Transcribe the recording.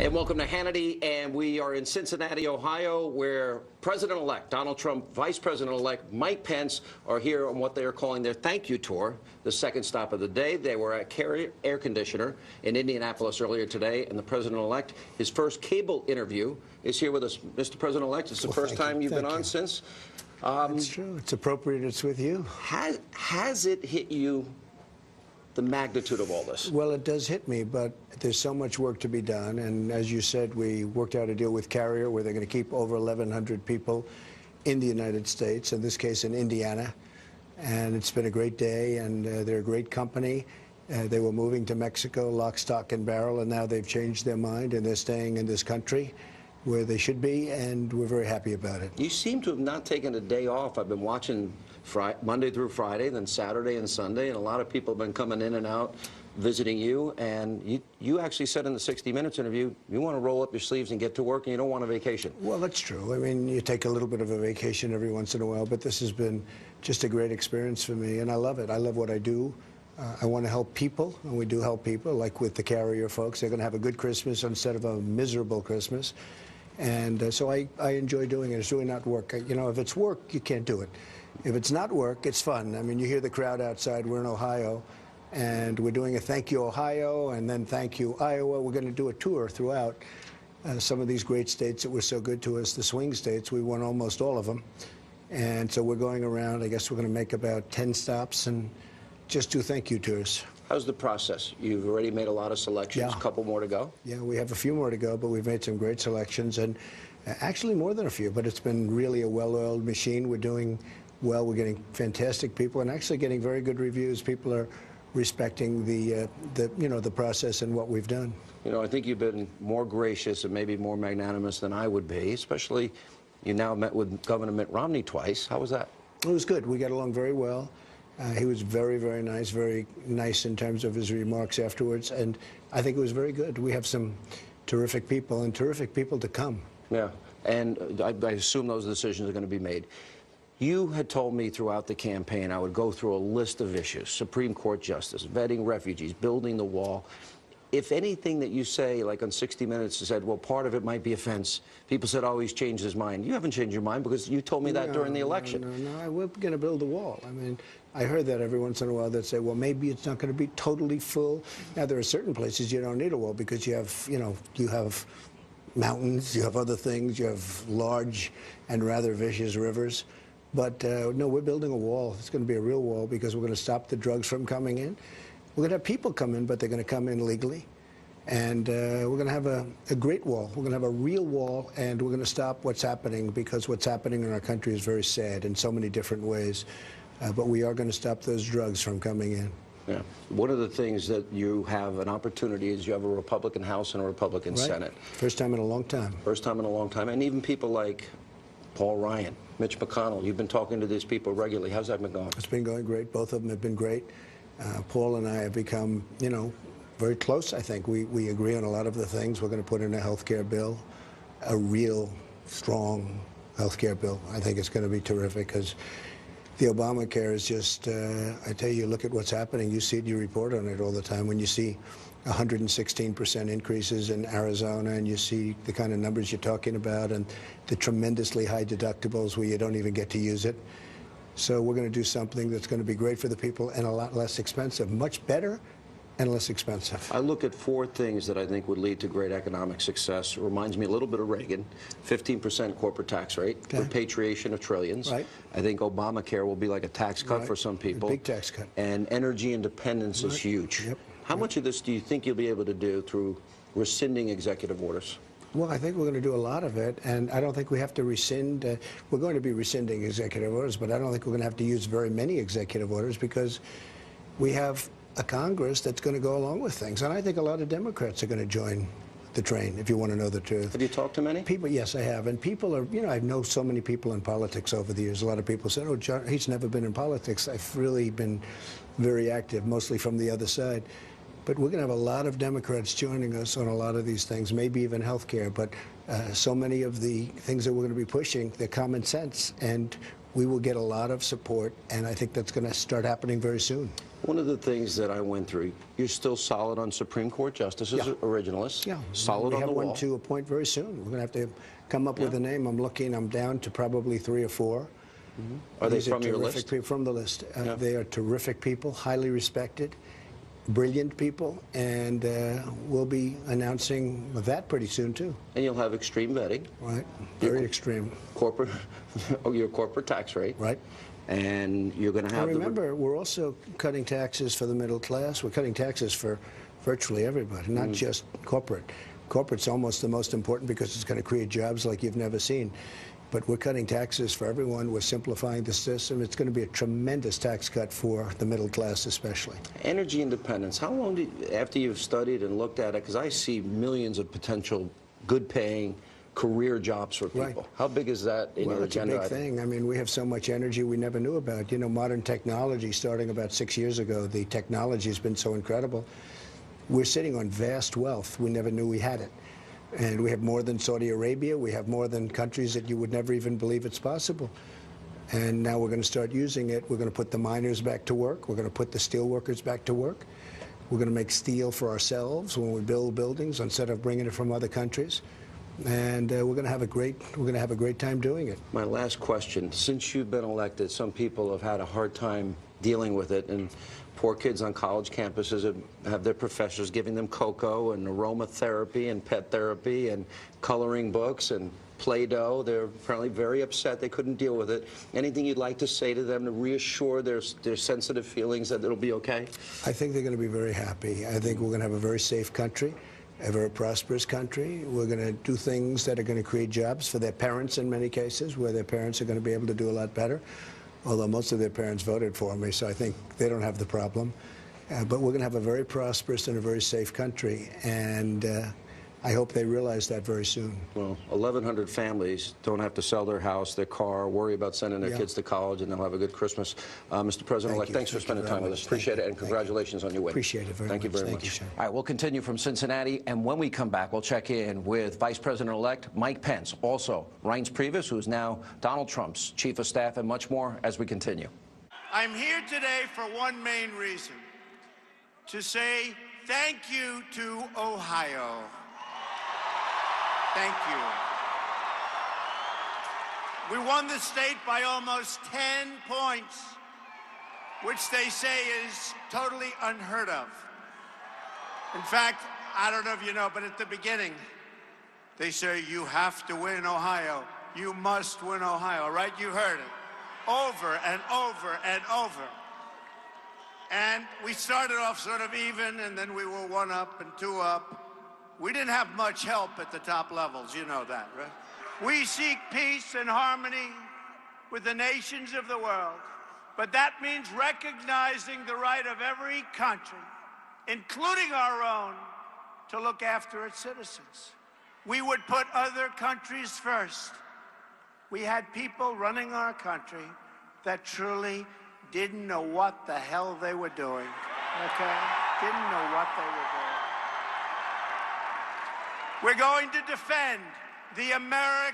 And welcome to Hannity, and we are in Cincinnati, Ohio, where President-elect Donald Trump, Vice President-elect Mike Pence are here on what they are calling their thank you tour, the second stop of the day. They were at Carrier Air Conditioner in Indianapolis earlier today, and the President-elect, his first cable interview, is here with us. Mr. President-elect, it's the first time you've been on since. It's true. It's appropriate it's with you. Has it hit you, the magnitude of all this? Well, it does hit me, but there's so much work to be done. And as you said, we worked out a deal with Carrier where they're going to keep over 1,100 people in the United States, in this case in Indiana. And it's been a great day, and they're a great company. They were moving to Mexico, lock, stock, and barrel, and now they've changed their mind, and they're staying in this country where they should be, and we're very happy about it. You seem to have not taken a day off. I've been watching Monday through Friday, then Saturday and Sunday, and a lot of people have been coming in and out, visiting you, and you actually said in the 60 Minutes interview, you want to roll up your sleeves and get to work, and you don't want a vacation. Well, that's true. I mean, you take a little bit of a vacation every once in a while, but this has been just a great experience for me, and I love it. I love what I do. I want to help people, and we do help people, like with the Carrier folks. They're going to have a good Christmas instead of a miserable Christmas. And so I enjoy doing it. It's really not work. You know, if it's work, you can't do it. If it's not work, it's fun. I mean, you hear the crowd outside. We're in Ohio, and we're doing a Thank You Ohio, and then Thank You Iowa. We're going to do a tour throughout some of these great states that were so good to us, the swing states. We won almost all of them. And so we're going around. I guess we're going to make about 10 stops and just do thank you tours. How's the process? You've already made a lot of selections, a couple more to go? Yeah, we have a few more to go, but we've made some great selections, and actually more than a few, but it's been really a well-oiled machine. We're doing well. We're getting fantastic people and actually getting very good reviews. People are respecting the process and what we've done. You know, I think you've been more gracious and maybe more magnanimous than I would be, especially you now met with Governor Mitt Romney twice. How was that? It was good. We got along very well. He was very, very nice in terms of his remarks afterwards, and I think it was very good. We have some terrific people and terrific people to come. Yeah, and I assume those decisions are going to be made. You had told me throughout the campaign I would go through a list of issues: Supreme Court justice, vetting refugees, building the wall. If anything that you say, like on 60 Minutes, you said, well, part of it might be a fence. People said, oh, he's changed his mind. You haven't changed your mind because you told me that during the election. No, we're going to build a wall. I mean, I heard that every once in a while. They'd say, well, maybe it's not going to be totally full. Now, there are certain places you don't need a wall because you have, you have mountains, you have other things, you have large and rather vicious rivers. But no, we're building a wall. It's going to be a real wall because we're going to stop the drugs from coming in. We're going to have people come in, but they're going to come in legally. And we're going to have a great wall. We're going to have a real wall, and we're going to stop what's happening, because what's happening in our country is very sad in so many different ways. But we are going to stop those drugs from coming in. Yeah. One of the things that you have an opportunity is you have a Republican House and a Republican Senate. First time in a long time. First time in a long time. And even people like Paul Ryan, Mitch McConnell, you've been talking to these people regularly. How's that been going? It's been going great. Both of them have been great. Paul and I have become, very close, I think. We agree on a lot of the things. We're going to put in a health care bill, a real strong health care bill. I think it's going to be terrific because the Obamacare is just, I tell you, look at what's happening. You see it, you report on it all the time. When you see 116% increases in Arizona, and you see the kind of numbers you're talking about, and the tremendously high deductibles where you don't even get to use it. So we're going to do something that's going to be great for the people and a lot less expensive, much better and less expensive. I look at four things that I think would lead to great economic success. It reminds me a little bit of Reagan. 15% corporate tax rate, repatriation of trillions. Right. I think Obamacare will be like a tax cut for some people. A big tax cut. And energy independence is huge. Yep. How much of this do you think you'll be able to do through rescinding executive orders? Well, I think we're going to do a lot of it, and I don't think we have to rescind. We're going to be rescinding executive orders, but I don't think we're going to have to use very many executive orders because we have a Congress that's going to go along with things. And I think a lot of Democrats are going to join the train, if you want to know the truth. Have you talked to many? People, yes, I have. And people are, I know so many people in politics over the years. A lot of people said, oh, John, he's never been in politics. I've really been very active, mostly from the other side. But we're going to have a lot of Democrats joining us on a lot of these things, maybe even health care. But so many of the things that we're going to be pushing, they're common sense. And we will get a lot of support. And I think that's going to start happening very soon. One of the things that I went through, you're still solid on Supreme Court justices, originalists. Yeah, solid on the wall. We have one to appoint very soon. We're going to have to come up with a name. I'm down to probably 3 or 4. Are they from your list? People from the list. They are terrific people, highly respected, brilliant people, and we'll be announcing that pretty soon too. And you'll have extreme vetting. Right, very extreme. Corporate, your corporate tax rate. Right. And you're going to have. And remember, we're also cutting taxes for the middle class. We're cutting taxes for virtually everybody, not just corporate. Corporate's almost the most important because it's going to create jobs like you've never seen. But we're cutting taxes for everyone. We're simplifying the system. It's going to be a tremendous tax cut for the middle class especially. Energy independence. How long after you've studied and looked at it, because I see millions of potential good-paying career jobs for people. Right. How big is that in your agenda? Well, it's a big thing. I mean, we have so much energy we never knew about. You know, modern technology, starting about 6 years ago, the technology has been so incredible. We're sitting on vast wealth. We never knew we had it. And we have more than Saudi Arabia. We have more than countries that you would never even believe it's possible. And now we're going to start using it. We're going to put the miners back to work. We're going to put the steel workers back to work. We're going to make steel for ourselves when we build buildings instead of bringing it from other countries. And we're going to have a great time doing it. My last question: since you've been elected, some people have had a hard time dealing with it, and poor kids on college campuses have their professors giving them cocoa and aromatherapy and pet therapy and coloring books and Play-Doh. They're apparently very upset. They couldn't deal with it. Anything you'd like to say to them to reassure their sensitive feelings that it'll be okay? I think they're going to be very happy. I think we're going to have a very safe country, a very prosperous country. We're going to do things that are going to create jobs for their parents in many cases, where their parents are going to be able to do a lot better. Although most of their parents voted for me, so I think they don't have the problem. But we're going to have a very prosperous and a very safe country, and I hope they realize that very soon. Well, 1,100 families don't have to sell their house, their car, worry about sending their kids to college, and they'll have a good Christmas. Mr. President-elect, thanks for spending time with us. Appreciate it, and congratulations on your win. Appreciate it very much. Thank you very much. All right, we'll continue from Cincinnati, and when we come back, we'll check in with Vice President-elect Mike Pence, also Reince Priebus, who is now Donald Trump's Chief of Staff, and much more as we continue. I'm here today for one main reason: to say thank you to Ohio. Thank you. We won the state by almost 10 points, which they say is totally unheard of. In fact, I don't know if you know, but at the beginning, they say you have to win Ohio. You must win Ohio, right? You heard it over and over and over. And we started off sort of even, and then we were 1 up and 2 up. We didn't have much help at the top levels, you know that, right? We seek peace and harmony with the nations of the world, but that means recognizing the right of every country, including our own, to look after its citizens. We would put other countries first. We had people running our country that truly didn't know what the hell they were doing, okay? Didn't know what they were doing. We're going to defend the American